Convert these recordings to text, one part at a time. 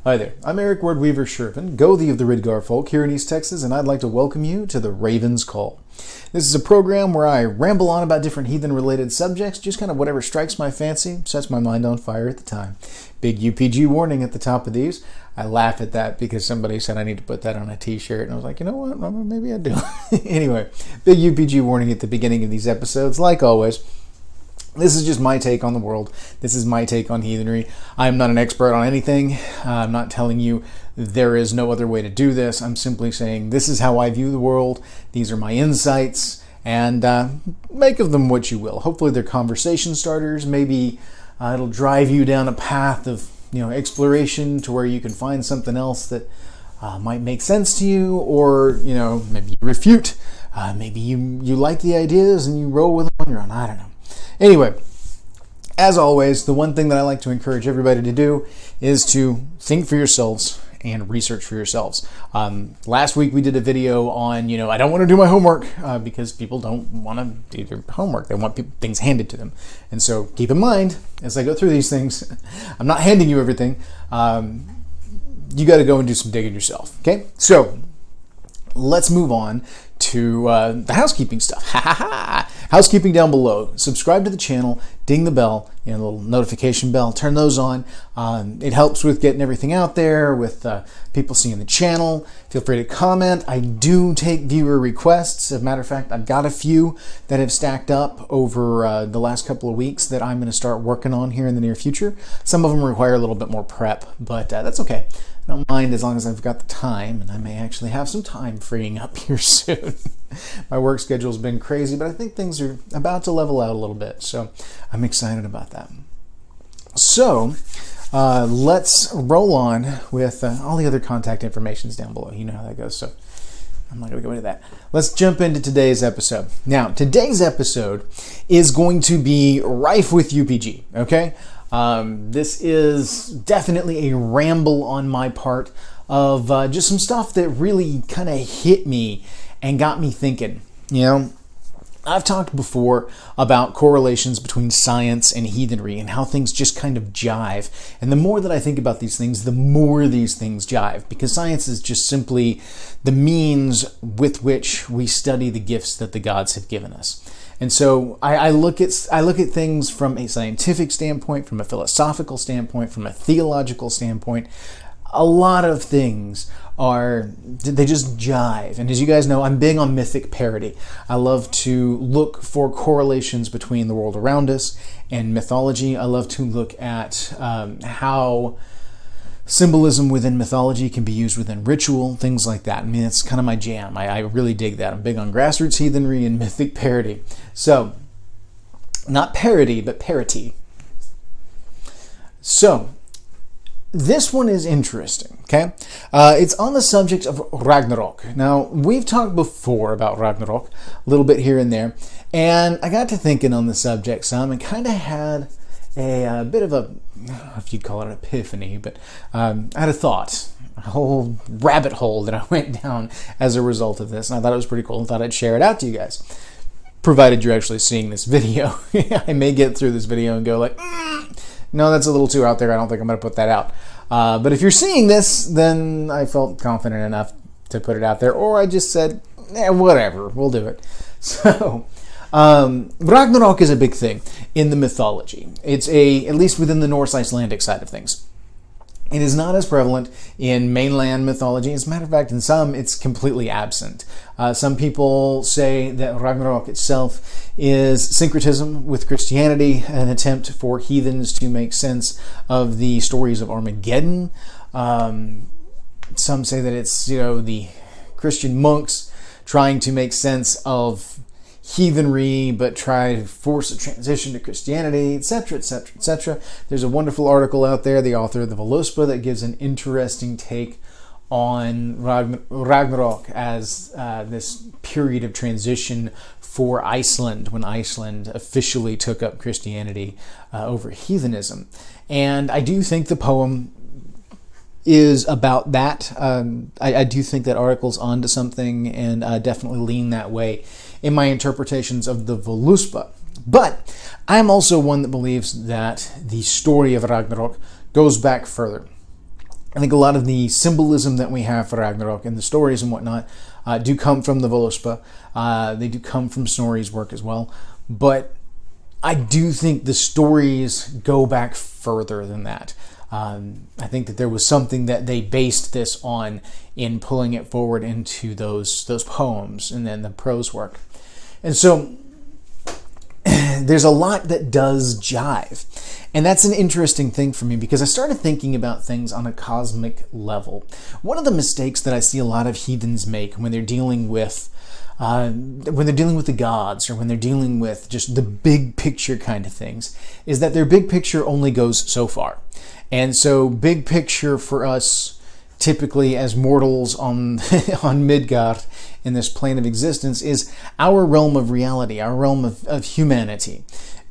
Hi there, I'm Eric Wardweaver Sjerven, Gothi of the Ridgar folk here in East Texas, and I'd like to welcome you to the Raven's Call. This is a program where I ramble on about different heathen-related subjects, just kind of whatever strikes my fancy, sets my mind on fire at the time. Big UPG warning at the top of these. I laugh at that because somebody said I need to put that on a t-shirt, and I was like, you know what, maybe I do. Anyway, big UPG warning at the beginning of these episodes, like always. This is just my take on the world. This is my take on heathenry. I'm not an expert on anything. I'm not telling you there is no other way to do this. I'm simply saying this is how I view the world. These are my insights, and make of them what you will. Hopefully they're conversation starters. Maybe it'll drive you down a path of exploration to where you can find something else that might make sense to you, or maybe you refute. Maybe you like the ideas and you roll with them on your own. I don't know. Anyway, as always, the one thing that I like to encourage everybody to do is to think for yourselves and research for yourselves. Last week we did a video on, I don't want to do my homework because people don't want to do their homework. They want things handed to them. And so keep in mind, as I go through these things, I'm not handing you everything. You got to go and do some digging yourself. Okay? So let's move on to the housekeeping stuff. Housekeeping down below. Subscribe to the channel, ding the bell, the little notification bell, turn those on. It helps with getting everything out there, with people seeing the channel. Feel free to comment. I do take viewer requests. As a matter of fact, I've got a few that have stacked up over the last couple of weeks that I'm going to start working on here in the near future. Some of them require a little bit more prep, but that's okay. I don't mind as long as I've got the time, and I may actually have some time freeing up here soon. My work schedule's been crazy, but I think things are about to level out a little bit, so I'm excited about that. So let's roll on with all the other contact information's down below. You know how that goes, so I'm not going to go into that. Let's jump into today's episode. Now, today's episode is going to be rife with UPG, okay? This is definitely a ramble on my part of just some stuff that really kind of hit me and got me thinking. I've talked before about correlations between science and heathenry and how things just kind of jive. And the more that I think about these things, the more these things jive, because science is just simply the means with which we study the gifts that the gods have given us. And so I look at things from a scientific standpoint, from a philosophical standpoint, from a theological standpoint. A lot of things they just jive. And as you guys know, I'm big on mythic parody. I love to look for correlations between the world around us and mythology. I love to look at how symbolism within mythology can be used within ritual, things like that. I mean, it's kind of my jam. I really dig that. I'm big on grassroots heathenry and mythic parody. So, not parody, but parity. So, this one is interesting, okay? It's on the subject of Ragnarok. Now, we've talked before about Ragnarok, a little bit here and there, and I got to thinking on the subject some and kind of had a bit of a, if you'd call it an epiphany, but I had a thought, a whole rabbit hole that I went down as a result of this, and I thought it was pretty cool and thought I'd share it out to you guys, provided you're actually seeing this video. I may get through this video and go like, no, that's a little too out there. I don't think I'm going to put that out. But if you're seeing this, then I felt confident enough to put it out there, or I just said, whatever, we'll do it. So, Ragnarok is a big thing in the mythology. It's at least within the Norse Icelandic side of things. It is not as prevalent in mainland mythology. As a matter of fact, in some, it's completely absent. Some people say that Ragnarok itself is syncretism with Christianity, an attempt for heathens to make sense of the stories of Armageddon. Some say that it's, the Christian monks trying to make sense of heathenry, but try to force a transition to Christianity, etc., etc., etc. There's a wonderful article out there, the author of the Voluspa, that gives an interesting take on Ragnarok as this period of transition for Iceland, when Iceland officially took up Christianity over heathenism. And I do think the poem is about that. I do think that article's onto something, and definitely lean that way in my interpretations of the Voluspa. But I'm also one that believes that the story of Ragnarok goes back further. I think a lot of the symbolism that we have for Ragnarok and the stories and whatnot do come from the Völuspá. They do come from Snorri's work as well. But I do think the stories go back further than that. I think that there was something that they based this on in pulling it forward into those poems and then the prose work. And so there's a lot that does jive. And that's an interesting thing for me because I started thinking about things on a cosmic level. One of the mistakes that I see a lot of heathens make when they're dealing with the gods or when they're dealing with just the big picture kind of things is that their big picture only goes so far. And so big picture for us typically as mortals on Midgard in this plane of existence is our realm of reality, our realm of humanity.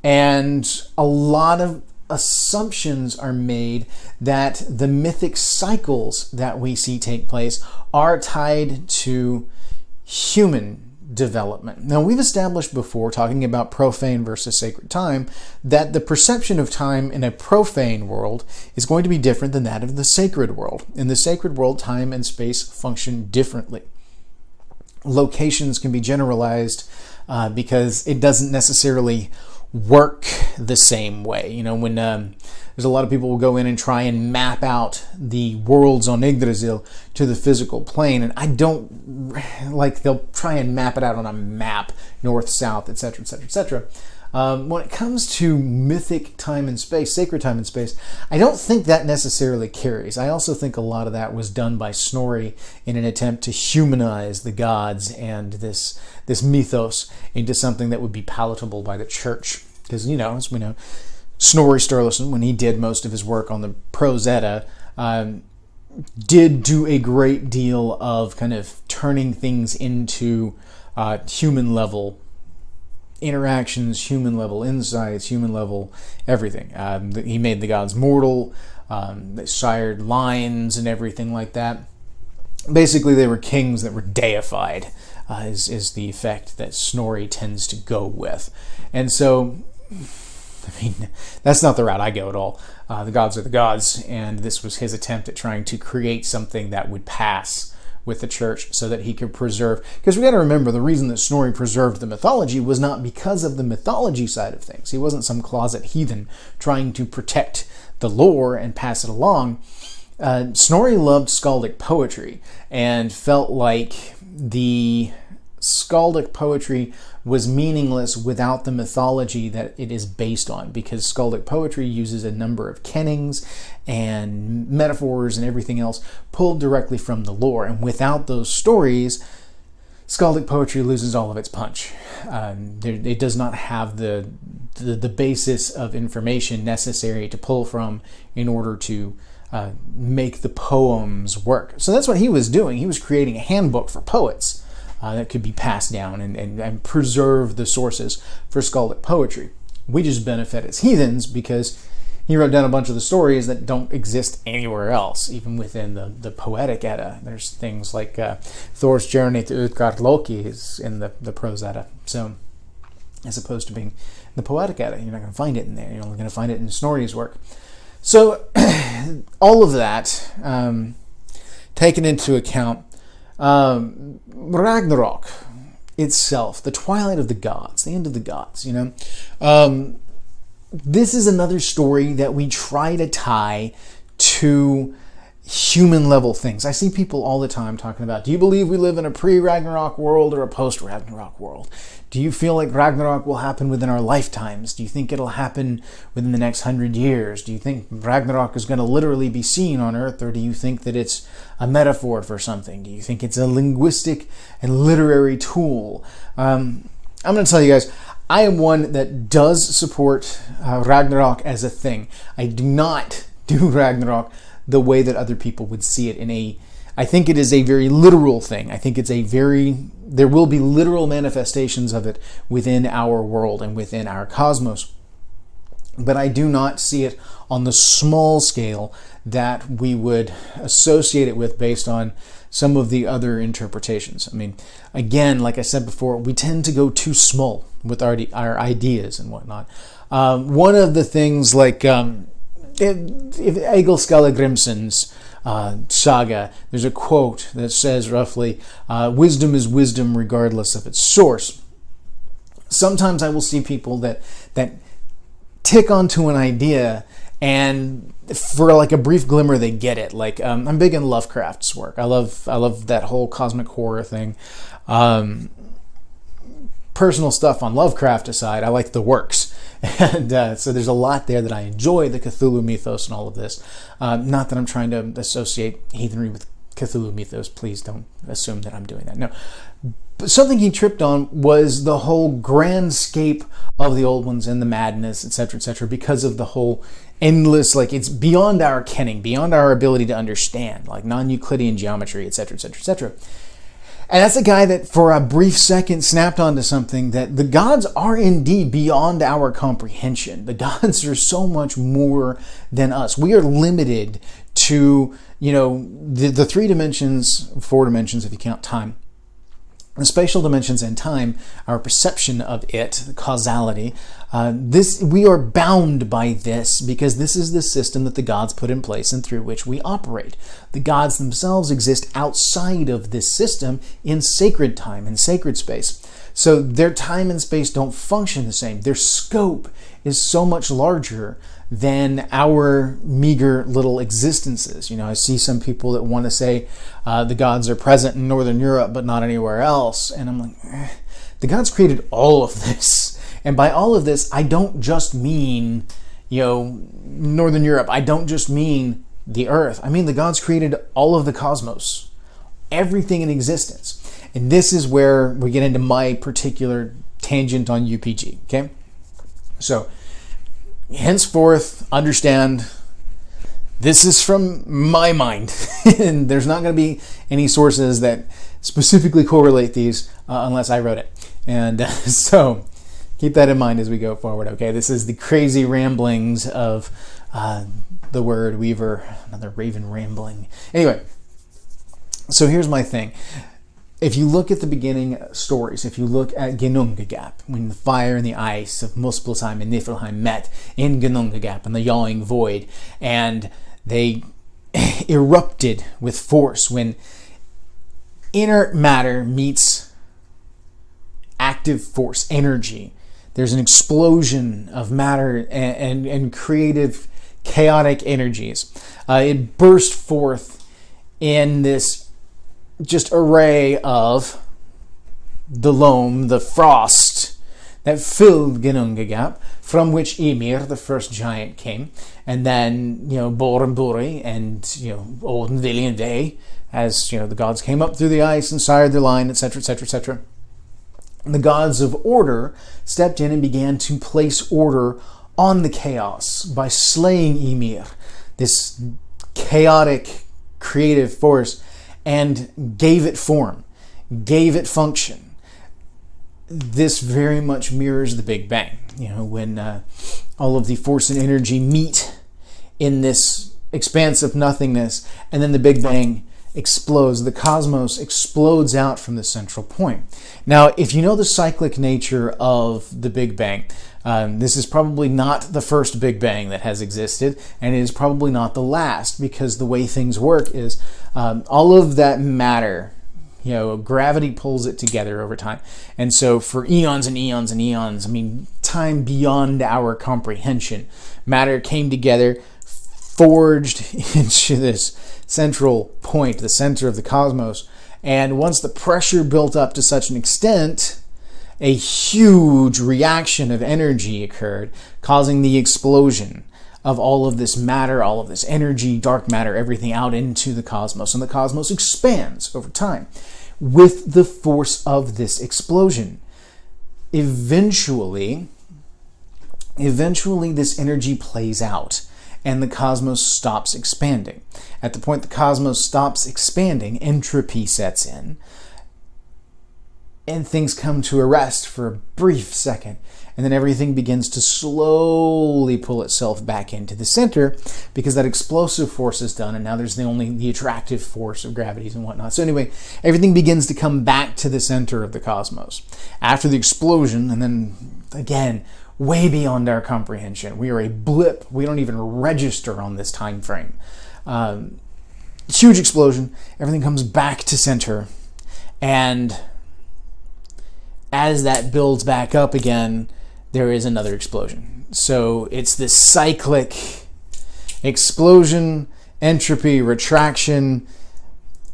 And a lot of assumptions are made that the mythic cycles that we see take place are tied to human development. Now, we've established before, talking about profane versus sacred time, that the perception of time in a profane world is going to be different than that of the sacred world. In the sacred world, time and space function differently. Locations can be generalized because it doesn't necessarily work the same way. You know, when there's a lot of people will go in and try and map out the worlds on Yggdrasil to the physical plane, and I don't like, they'll try and map it out on a map, north, south, etc., etc., etc. When it comes to mythic time and space, sacred time and space, I don't think that necessarily carries. I also think a lot of that was done by Snorri in an attempt to humanize the gods and this mythos into something that would be palatable by the church. Because, you know, as we know, Snorri Sturluson, when he did most of his work on the Prose Edda, did do a great deal of kind of turning things into human level interactions, human level insights, human level everything. He made the gods mortal, they sired lions and everything like that. Basically, they were kings that were deified, is the effect that Snorri tends to go with. And so, I mean, that's not the route I go at all. The gods are the gods, and this was his attempt at trying to create something that would pass with the church so that he could preserve. Because we got to remember, the reason that Snorri preserved the mythology was not because of the mythology side of things. He wasn't some closet heathen trying to protect the lore and pass it along. Snorri loved skaldic poetry and felt like the skaldic poetry was meaningless without the mythology that it is based on, because skaldic poetry uses a number of kennings and metaphors and everything else pulled directly from the lore. And without those stories, skaldic poetry loses all of its punch. It does not have the basis of information necessary to pull from in order to make the poems work. So that's what he was doing. He was creating a handbook for poets that could be passed down and preserve the sources for skaldic poetry. We just benefit as heathens because he wrote down a bunch of the stories that don't exist anywhere else, even within the poetic Edda. There's things like Thor's journey to Utgard Loki is in the Prose Edda. So, as opposed to being the poetic Edda, you're not going to find it in there. You're only going to find it in Snorri's work. So, all of that taken into account, Ragnarok itself, the twilight of the gods, the end of the gods, you know. This is another story that we try to tie to human level things. I see people all the time talking about, do you believe we live in a pre-Ragnarok world or a post-Ragnarok world? Do you feel like Ragnarok will happen within our lifetimes? Do you think it'll happen within the next 100 years? Do you think Ragnarok is going to literally be seen on Earth, or do you think that it's a metaphor for something? Do you think it's a linguistic and literary tool? I'm going to tell you guys, I am one that does support Ragnarok as a thing. I do not do Ragnarok the way that other people would see it I think it is a very literal thing. I think there will be literal manifestations of it within our world and within our cosmos. But I do not see it on the small scale that we would associate it with based on some of the other interpretations. I mean, again, like I said before, we tend to go too small with our ideas and whatnot. One of the things, like if Egil Skallagrimsson's saga, there's a quote that says roughly, wisdom is wisdom regardless of its source. Sometimes I will see people that tick onto an idea, and for like a brief glimmer they get it. Like I'm big in Lovecraft's work. I love that whole cosmic horror thing. Personal stuff on Lovecraft aside, I like the works. And so there's a lot there that I enjoy, the Cthulhu mythos and all of this. Not that I'm trying to associate heathenry with Cthulhu mythos. Please don't assume that I'm doing that. No. But something he tripped on was the whole grandscape of the old ones and the madness, etc., because of the whole endless, like it's beyond our kenning, beyond our ability to understand, like non-Euclidean geometry, etc., etc. And that's a guy that for a brief second snapped onto something that the gods are indeed beyond our comprehension. The gods are so much more than us. We are limited to, the 3 dimensions, 4 dimensions if you count time. The spatial dimensions and time, our perception of it, causality, we are bound by this because this is the system that the gods put in place and through which we operate. The gods themselves exist outside of this system in sacred time and sacred space. So their time and space don't function the same. Their scope is so much larger than our meager little existences. I see some people that want to say the gods are present in Northern Europe but not anywhere else. And I'm like, the gods created all of this. And by all of this, I don't just mean, Northern Europe. I don't just mean the earth. I mean the gods created all of the cosmos, everything in existence. And this is where we get into my particular tangent on UPG, okay? So, henceforth, understand, this is from my mind. And there's not going to be any sources that specifically correlate these unless I wrote it. And so, keep that in mind as we go forward, okay? This is the crazy ramblings of the word weaver, another raven rambling. Anyway, so here's my thing. If you look at the beginning stories, if you look at Ginnungagap, when the fire and the ice of Muspelheim and Niflheim met in Ginnungagap in the yawing void, and they erupted with force when inert matter meets active force, energy. There's an explosion of matter and creative, chaotic energies. It burst forth in this just array of the loam, the frost that filled Ginnungagap, from which Ymir, the first giant, came, and then Bor and Buri and Odin, Vili and Ve, as the gods came up through the ice and sired their line, etc., etc., etc. The gods of order stepped in and began to place order on the chaos by slaying Ymir, this chaotic creative force, and gave it form, gave it function. This very much mirrors the Big Bang. When all of the force and energy meet in this expanse of nothingness, and then the Big Bang explodes. The cosmos explodes out from the central point. Now, if you know the cyclic nature of the Big Bang, this is probably not the first Big Bang that has existed, and it is probably not the last, because the way things work is all of that matter, gravity pulls it together over time. And so for eons and eons and eons, time beyond our comprehension, matter came together, forged into this central point, the center of the cosmos. And once the pressure built up to such an extent, a huge reaction of energy occurred, causing the explosion of all of this matter, all of this energy, dark matter, everything out into the cosmos. And the cosmos expands over time with the force of this explosion. Eventually, this energy plays out, and the cosmos stops expanding. At the point the cosmos stops expanding, entropy sets in, and things come to a rest for a brief second, and then everything begins to slowly pull itself back into the center, because that explosive force is done, and now there's only the attractive force of gravities and whatnot. So anyway, everything begins to come back to the center of the cosmos after the explosion, and then again, way beyond our comprehension. We are a blip. We don't even register on this time frame. huge explosion, everything comes back to center, and as that builds back up again, there is another explosion. So it's this cyclic explosion, entropy, retraction,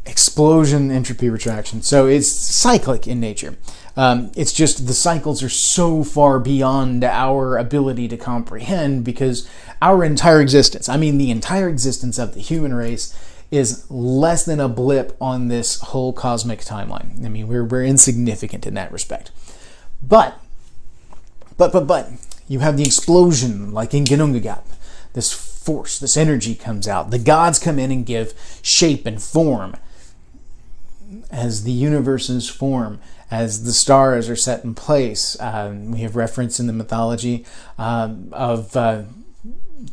explosion, entropy, retraction. So it's cyclic in nature. It's just the cycles are so far beyond our ability to comprehend, because our entire existence, I mean the entire existence of the human race, is less than a blip on this whole cosmic timeline. I mean, we're insignificant in that respect. But, you have the explosion, like in Ginnungagap. This force, this energy comes out. The gods come in and give shape and form as the universes form, as the stars are set in place. We have reference in the mythology of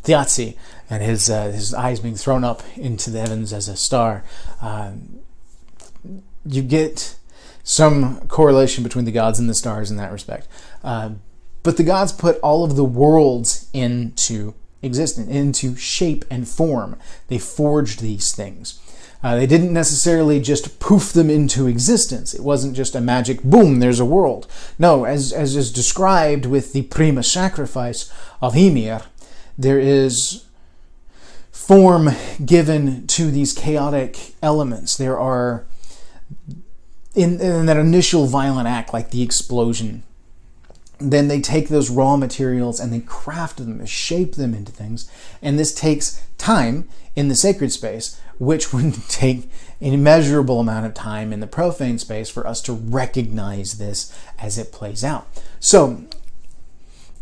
Thjazi and his eyes being thrown up into the heavens as a star. You get some correlation between the gods and the stars in that respect. But the gods put all of the worlds into existence, into shape and form. They forged these things. They didn't necessarily just poof them into existence. It wasn't just a magic, boom, there's a world. No, as is described with the prima sacrifice of Ymir, there is form given to these chaotic elements. There are, in that initial violent act, like the explosion, then they take those raw materials and they craft them, they shape them into things. And this takes time in the sacred space, which would take an immeasurable amount of time in the profane space for us to recognize this as it plays out. So,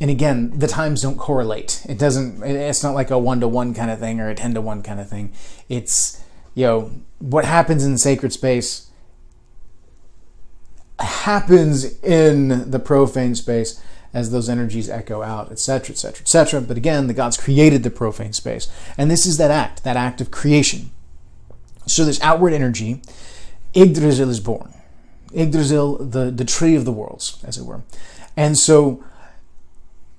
and again, the times don't correlate. It's not like a 1-to-1 kind of thing or a 10-to-1 kind of thing. It's, what happens in the sacred space happens in the profane space as those energies echo out, etc., etc., etc. But again, the gods created the profane space. And this is that act of creation. So this outward energy, Yggdrasil is born. Yggdrasil, the tree of the worlds, as it were. And so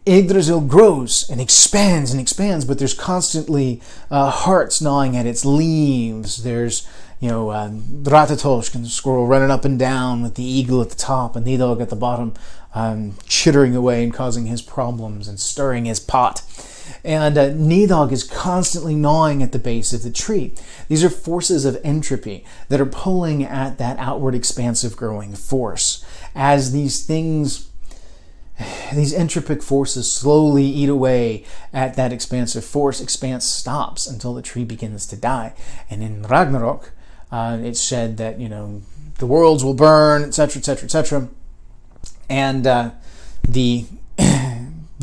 Yggdrasil grows and expands, but there's constantly hearts gnawing at its leaves. There's Ratatoshk, the squirrel, running up and down with the eagle at the top and Nidhogg at the bottom, chittering away and causing his problems and stirring his pot. And Nidhogg is constantly gnawing at the base of the tree. These are forces of entropy that are pulling at that outward expansive growing force. As these entropic forces slowly eat away at that expansive force, expanse stops until the tree begins to die. And in Ragnarok, it's said that, the worlds will burn, etc., etc., etc., and the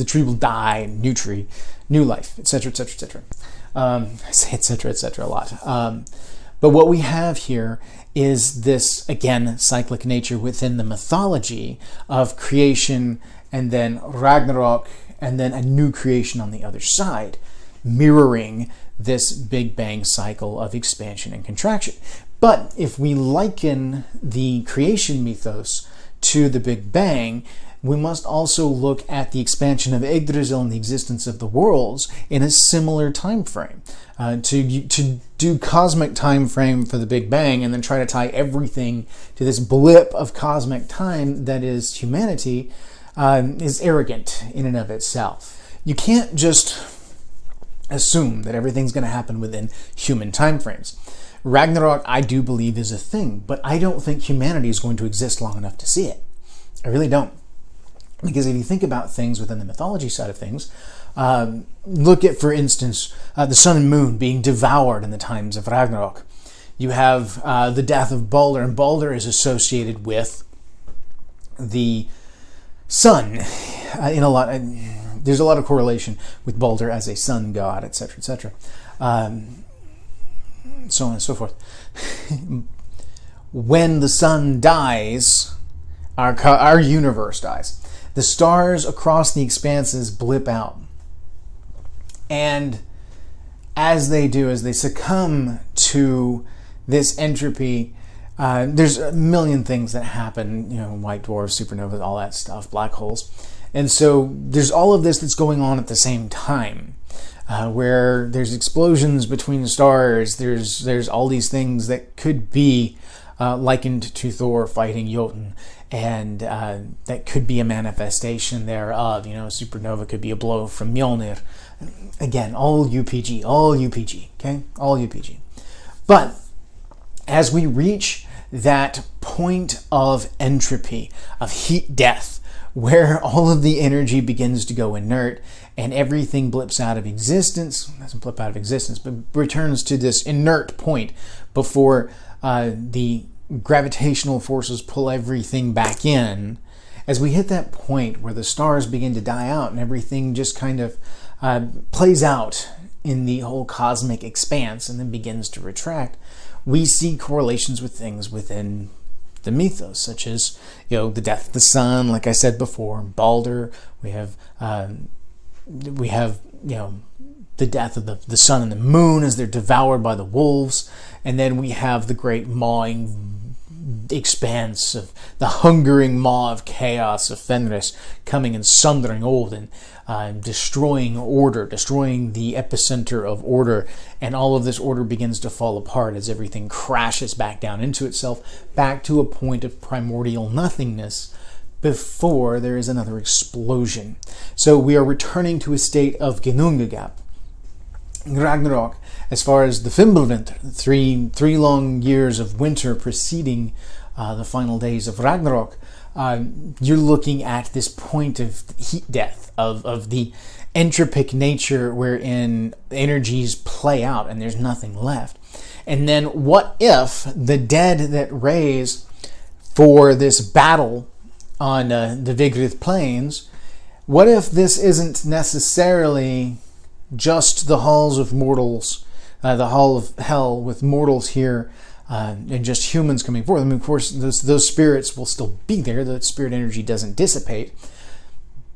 tree will die, new tree, new life, etc., etc., etc. I say etc., etc. a lot. But what we have here is this, again, cyclic nature within the mythology of creation and then Ragnarok and then a new creation on the other side, mirroring this Big Bang cycle of expansion and contraction. But if we liken the creation mythos to the Big Bang, we must also look at the expansion of Yggdrasil and the existence of the worlds in a similar time frame. To do cosmic time frame for the Big Bang and then try to tie everything to this blip of cosmic time that is humanity is arrogant in and of itself. You can't just assume that everything's going to happen within human time frames. Ragnarok, I do believe, is a thing, but I don't think humanity is going to exist long enough to see it. I really don't. Because if you think about things within the mythology side of things, look at, for instance, the sun and moon being devoured in the times of Ragnarok. You have the death of Balder, and Balder is associated with the sun. There's a lot of correlation with Balder as a sun god, etc., etc., so on and so forth. When the sun dies, our universe dies. The stars across the expanses blip out. And as they do, as they succumb to this entropy, there's a million things that happen, white dwarfs, supernovas, all that stuff, black holes. And so there's all of this that's going on at the same time. where there's explosions between stars. There's all these things that could be likened to Thor fighting Jotun, and that could be a manifestation thereof. You know, supernova could be a blow from Mjolnir. Again, all UPG, okay? All UPG. But as we reach that point of entropy, of heat death, where all of the energy begins to go inert and everything blips out of existence, doesn't blip out of existence, but returns to this inert point before the gravitational forces pull everything back in. As we hit that point where the stars begin to die out and everything just kind of plays out in the whole cosmic expanse and then begins to retract, we see correlations with things within the mythos, such as, you know, the death of the sun, like I said before, Balder. We have you know, the death of the sun and the moon as they're devoured by the wolves, and then we have the great mawing expanse of the hungering maw of chaos of Fenris coming and sundering Odin, destroying order, destroying the epicenter of order, and all of this order begins to fall apart as everything crashes back down into itself, back to a point of primordial nothingness before there is another explosion. So we are returning to a state of Ginnungagap. Ragnarok, as far as the Fimbulvinter, three long years of winter preceding the final days of Ragnarok, you're looking at this point of heat death, of the entropic nature wherein energies play out and there's nothing left. And then what if the dead that raise for this battle on the Vigrid Plains, what if this isn't necessarily just the halls of mortals, the hall of hell with mortals here, and just humans coming forth? I mean, of course, those spirits will still be there. The spirit energy doesn't dissipate.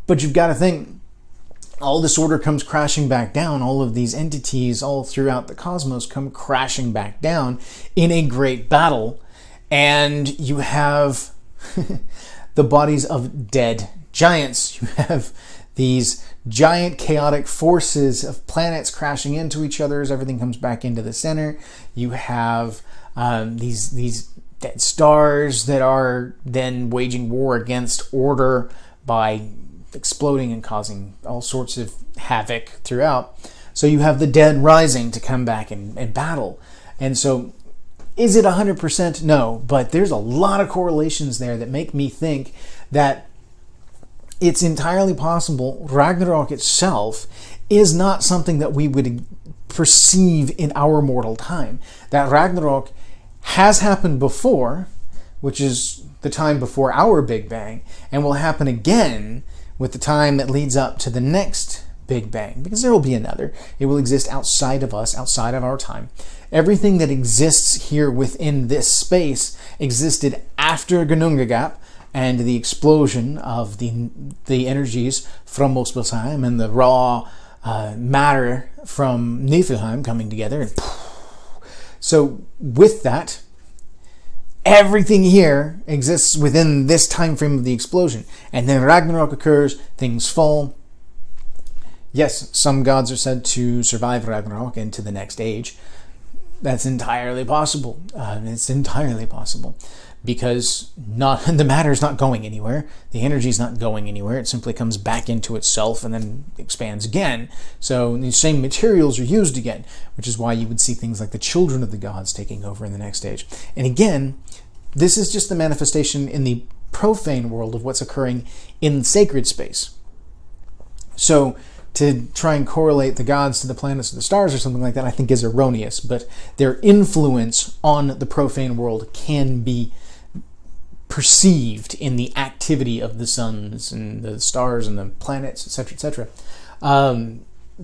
But you've got to think, all this order comes crashing back down. All of these entities all throughout the cosmos come crashing back down in a great battle. And you have the bodies of dead giants. You have these giant chaotic forces of planets crashing into each other as everything comes back into the center. You have these dead stars that are then waging war against order by exploding and causing all sorts of havoc throughout. So you have the dead rising to come back and battle. And so is it 100%? No, but there's a lot of correlations there that make me think that it's entirely possible Ragnarok itself is not something that we would perceive in our mortal time. That Ragnarok has happened before, which is the time before our Big Bang, and will happen again with the time that leads up to the next Big Bang, because there will be another. It will exist outside of us, outside of our time. Everything that exists here within this space existed after Ginnungagap and the explosion of the energies from Muspelheim and the raw matter from Niflheim coming together. And so with that, everything here exists within this time frame of the explosion. And then Ragnarok occurs, things fall. Yes, some gods are said to survive Ragnarok into the next age. That's entirely possible. It's entirely possible. Because the matter's not going anywhere. The energy's not going anywhere. It simply comes back into itself and then expands again. So these same materials are used again, which is why you would see things like the children of the gods taking over in the next age. And again, this is just the manifestation in the profane world of what's occurring in sacred space. So to try and correlate the gods to the planets or the stars or something like that, I think is erroneous. But their influence on the profane world can be perceived in the activity of the suns and the stars and the planets, etc., etc.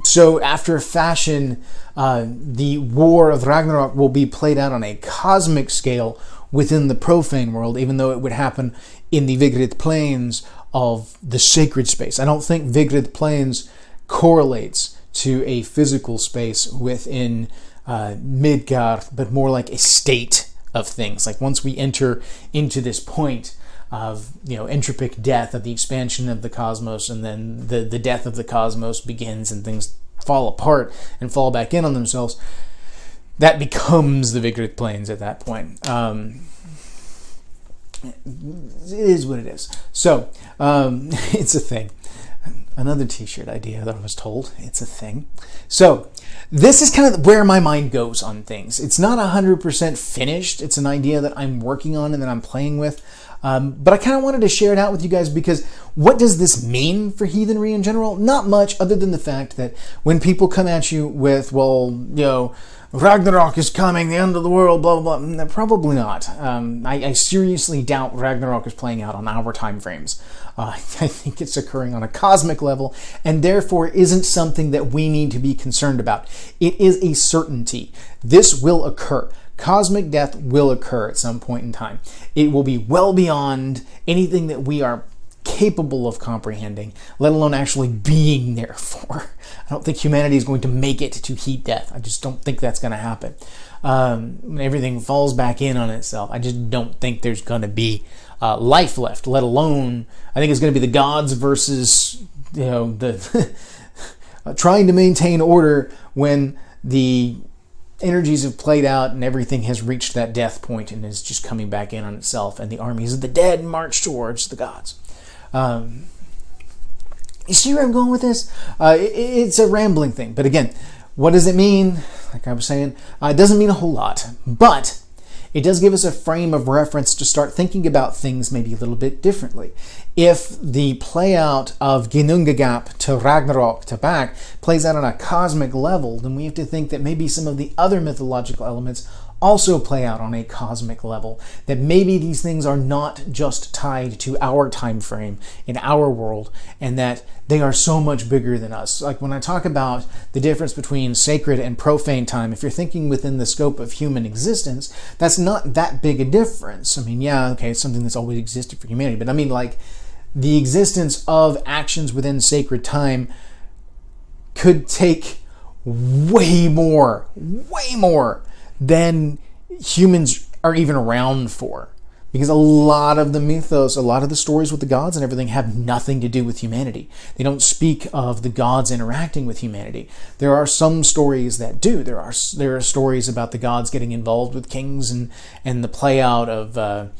So after a fashion, the war of Ragnarok will be played out on a cosmic scale within the profane world, even though it would happen in the Vigrid planes of the sacred space. I don't think Vigrid planes correlates to a physical space within Midgard, but more like a state of things. Like once we enter into this point of, entropic death, of the expansion of the cosmos, and then the death of the cosmos begins and things fall apart and fall back in on themselves, that becomes the Vigrid planes at that point. It is what it is. So, it's a thing. Another t-shirt idea that I was told. It's a thing. So, this is kind of where my mind goes on things. It's not 100% finished. It's an idea that I'm working on and that I'm playing with. But I kind of wanted to share it out with you guys because what does this mean for heathenry in general? Not much, other than the fact that when people come at you with, well, you know, Ragnarok is coming, the end of the world, blah, blah, blah. Probably not. I seriously doubt Ragnarok is playing out on our time frames. I think it's occurring on a cosmic level and therefore isn't something that we need to be concerned about. It is a certainty. This will occur. Cosmic death will occur at some point in time. It will be well beyond anything that we are capable of comprehending, let alone actually being there for. I don't think humanity is going to make it to heat death. I just don't think that's going to happen. When everything falls back in on itself, I just don't think there's going to be life left, let alone, I think it's going to be the gods versus, you know, the trying to maintain order when the energies have played out and everything has reached that death point and is just coming back in on itself, and the armies of the dead march towards the gods. You see where I'm going with this? It's a rambling thing, but again, what does it mean? Like I was saying, it doesn't mean a whole lot, but it does give us a frame of reference to start thinking about things maybe a little bit differently. If the play out of Ginnungagap to Ragnarok to back plays out on a cosmic level, then we have to think that maybe some of the other mythological elements also play out on a cosmic level, that maybe these things are not just tied to our time frame in our world, and that they are so much bigger than us. Like when I talk about the difference between sacred and profane time, if you're thinking within the scope of human existence, that's not that big a difference. I mean, yeah, okay, it's something that's always existed for humanity, but I mean, like, the existence of actions within sacred time could take way more than humans are even around for. Because a lot of the mythos, a lot of the stories with the gods and everything have nothing to do with humanity. They don't speak of the gods interacting with humanity. There are some stories that do. There are stories about the gods getting involved with kings and the play out of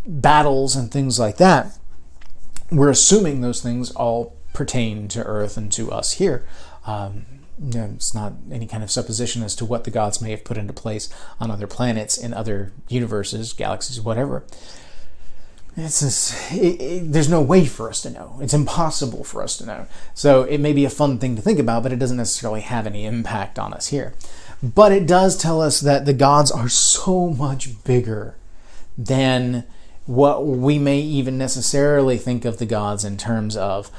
battles and things like that. We're assuming those things all pertain to Earth and to us here. It's not any kind of supposition as to what the gods may have put into place on other planets, in other universes, galaxies, whatever. There's no way for us to know. It's impossible for us to know. So it may be a fun thing to think about, but it doesn't necessarily have any impact on us here. But it does tell us that the gods are so much bigger than what we may even necessarily think of the gods in terms of,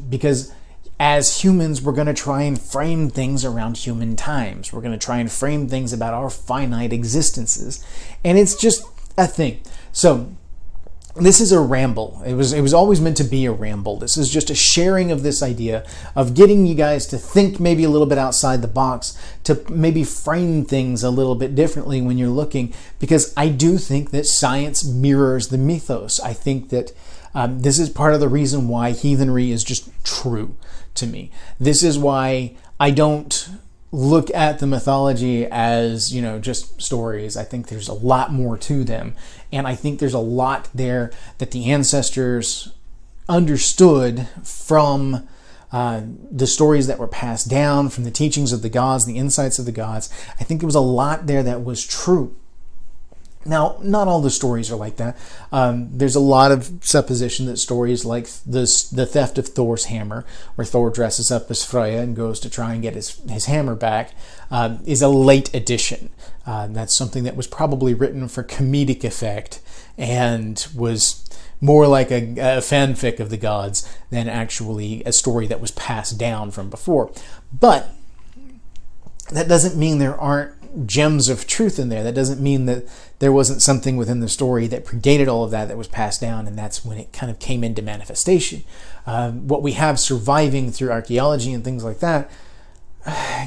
because as humans, we're going to try and frame things around human times. We're going to try and frame things about our finite existences. And it's just a thing. So this is a ramble. It was always meant to be a ramble. This is just a sharing of this idea of getting you guys to think maybe a little bit outside the box, to maybe frame things a little bit differently when you're looking, because I do think that science mirrors the mythos. I think that this is part of the reason why heathenry is just true to me. This is why I don't look at the mythology as, just stories. I think there's a lot more to them. And I think there's a lot there that the ancestors understood from the stories that were passed down, from the teachings of the gods, the insights of the gods. I think there was a lot there that was true. Now, not all the stories are like that. There's a lot of supposition that stories like the theft of Thor's hammer, where Thor dresses up as Freya and goes to try and get his hammer back, is a late addition. That's something that was probably written for comedic effect and was more like a fanfic of the gods than actually a story that was passed down from before. But that doesn't mean there aren't gems of truth in there. That doesn't mean that there wasn't something within the story that predated all of that was passed down, and that's when it kind of came into manifestation. What we have surviving through archaeology and things like that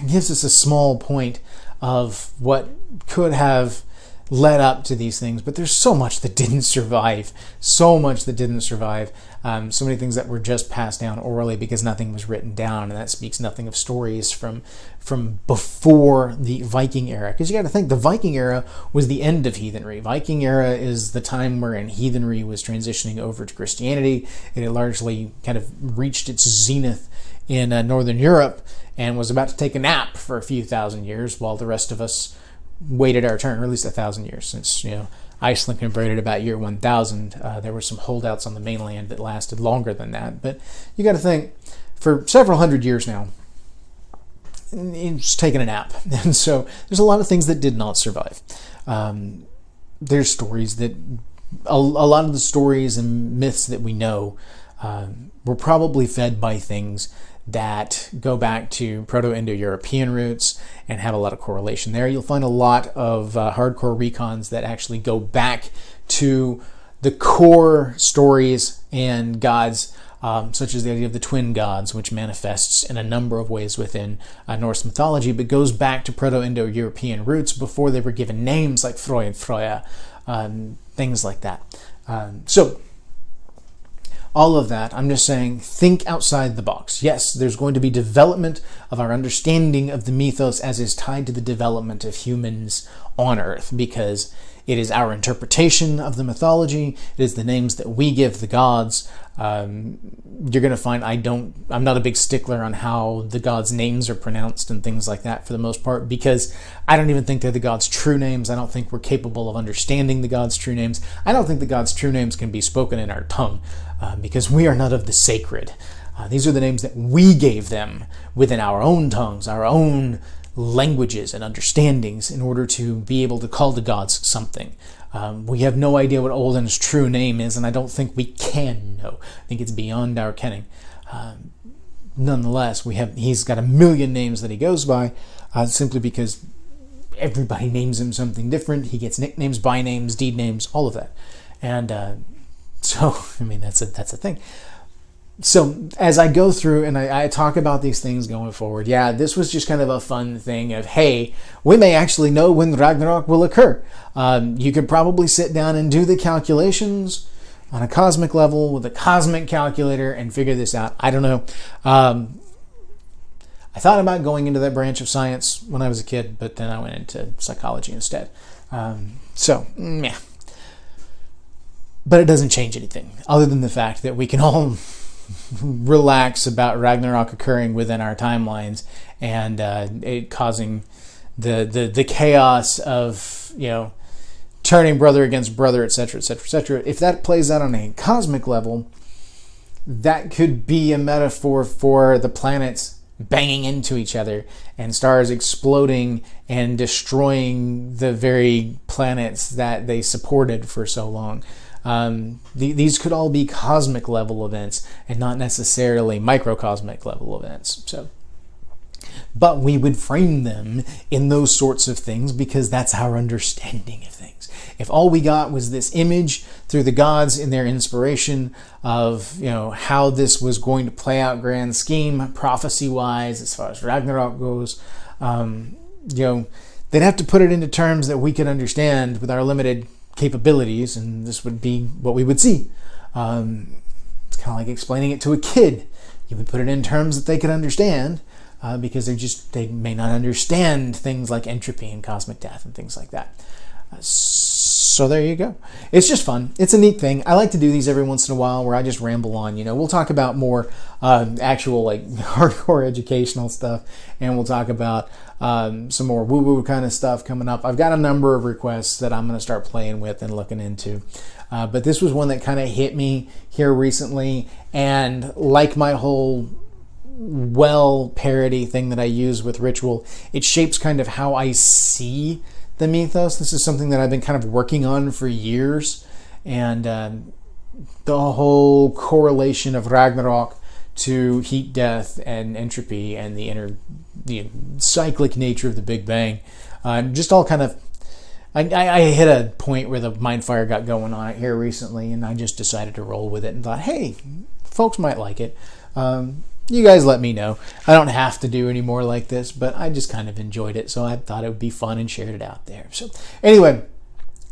gives us a small point of what could have led up to these things, but there's so much that didn't survive. So much that didn't survive. So many things that were just passed down orally because nothing was written down, and that speaks nothing of stories from before the Viking era. Because you got to think, the Viking era was the end of heathenry. Viking era is the time wherein heathenry was transitioning over to Christianity. It had largely kind of reached its zenith in Northern Europe and was about to take a nap for a few thousand years while the rest of us waited our turn, or at least 1,000 years, since Iceland converted about year 1000. There were some holdouts on the mainland that lasted longer than that, but you got to think, for several hundred years now, it's taken a nap, and so there's a lot of things that did not survive. There's stories that a lot of the stories and myths that we know were probably fed by things that go back to Proto-Indo-European roots and have a lot of correlation there. You'll find a lot of hardcore recons that actually go back to the core stories and gods, such as the idea of the twin gods, which manifests in a number of ways within Norse mythology, but goes back to Proto-Indo-European roots before they were given names like Frey and Freya, things like that. So all of that, I'm just saying, think outside the box. Yes, there's going to be development of our understanding of the mythos as is tied to the development of humans on Earth, because it is our interpretation of the mythology. It is the names that we give the gods. You're going to find I'm not a big stickler on how the gods' names are pronounced and things like that for the most part, because I don't even think they're the gods' true names. I don't think we're capable of understanding the gods' true names. I don't think the gods' true names can be spoken in our tongue, because we are not of the sacred. These are the names that we gave them within our own tongues, our own languages and understandings, in order to be able to call the gods something. We have no idea what Odin's true name is, and I don't think we can know. I think it's beyond our kenning. Nonetheless, he's got a million names that he goes by, simply because everybody names him something different. He gets nicknames, by names, deed names, all of that. And so, I mean, that's a thing. So as I go through and I talk about these things going forward, this was just kind of a fun thing of, hey, we may actually know when Ragnarok will occur. You could probably sit down and do the calculations on a cosmic level with a cosmic calculator and figure this out. I don't know. I thought about going into that branch of science when I was a kid, but then I went into psychology instead. But it doesn't change anything other than the fact that we can all relax about Ragnarok occurring within our timelines and it causing the chaos of turning brother against brother, etc., etc., etc. If that plays out on a cosmic level, that could be a metaphor for the planets banging into each other and stars exploding and destroying the very planets that they supported for so long. These could all be cosmic level events and not necessarily microcosmic level events. But we would frame them in those sorts of things because that's our understanding of things. If all we got was this image through the gods in their inspiration of how this was going to play out grand scheme, prophecy-wise, as far as Ragnarok goes, they'd have to put it into terms that we could understand with our limited capabilities, and this would be what we would see. It's kind of like explaining it to a kid. You would put it in terms that they could understand, because they may not understand things like entropy and cosmic death and things like that. So there you go. It's just fun. It's a neat thing. I like to do these every once in a while where I just ramble on. We'll talk about more actual hardcore educational stuff, and we'll talk about some more woo-woo kind of stuff coming up. I've got a number of requests that I'm going to start playing with and looking into. But this was one that kind of hit me here recently, and like my whole parody thing that I use with ritual, it shapes kind of how I see the mythos. This is something that I've been kind of working on for years, and the whole correlation of Ragnarok to heat death and entropy and the cyclic nature of the Big Bang, just all kind of, I hit a point where the mind fire got going on it here recently, and I just decided to roll with it and thought, hey, folks might like it. You guys let me know. I don't have to do any more like this, but I just kind of enjoyed it, so I thought it would be fun and shared it out there. So anyway,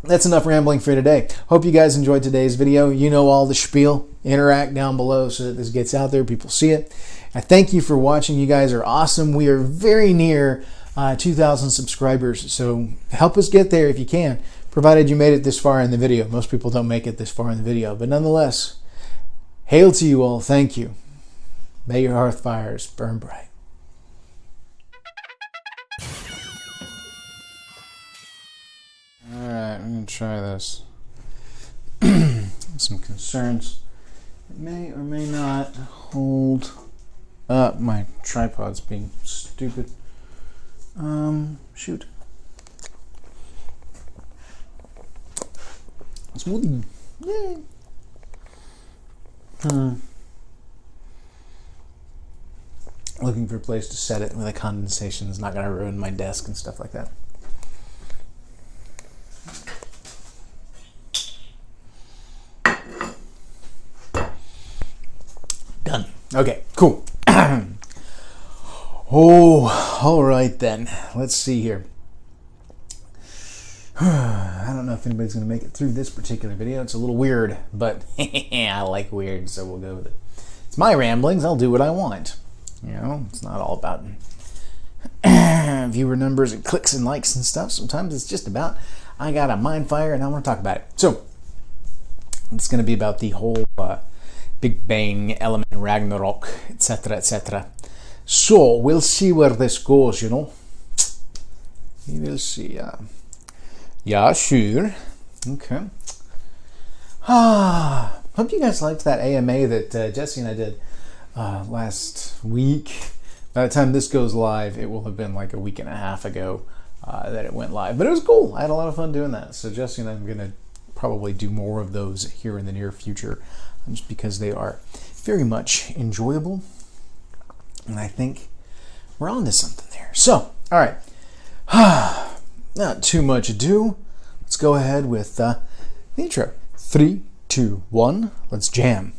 that's enough rambling for today. Hope you guys enjoyed today's video. You know all the spiel. Interact down below so that this gets out there, people see it. I thank you for watching. You guys are awesome. We are very near 2,000 subscribers, so help us get there if you can, provided you made it this far in the video. Most people don't make it this far in the video, but nonetheless, hail to you all. Thank you. May your hearth fires burn bright. Alright, I'm going to try this. Some concerns. It may or may not hold up. My tripod's being stupid. Shoot. Smoothie. Yay. Looking for a place to set it where the condensation is not going to ruin my desk and stuff like that. Done. Okay, cool. Oh, all right then. Let's see here. I don't know if anybody's going to make it through this particular video. It's a little weird, but I like weird, so we'll go with it. It's my ramblings. I'll do what I want. You know, it's not all about viewer numbers and clicks and likes and stuff. Sometimes it's just about, I got a mind fire and I want to talk about it. So, it's going to be about the whole Big Bang element, Ragnarok, etc., etc. So, we'll see where this goes, you know. We will see. Yeah, sure. Okay. Hope you guys liked that AMA that Jesse and I did last week. By the time this goes live, it will have been like a week and a half ago that it went live. But it was cool. I had a lot of fun doing that. So Jesse and I are going to probably do more of those here in the near future, just because they are very much enjoyable. And I think we're on to something there. So, all right. Not too much ado. Let's go ahead with the intro. 3, 2, 1. Let's jam.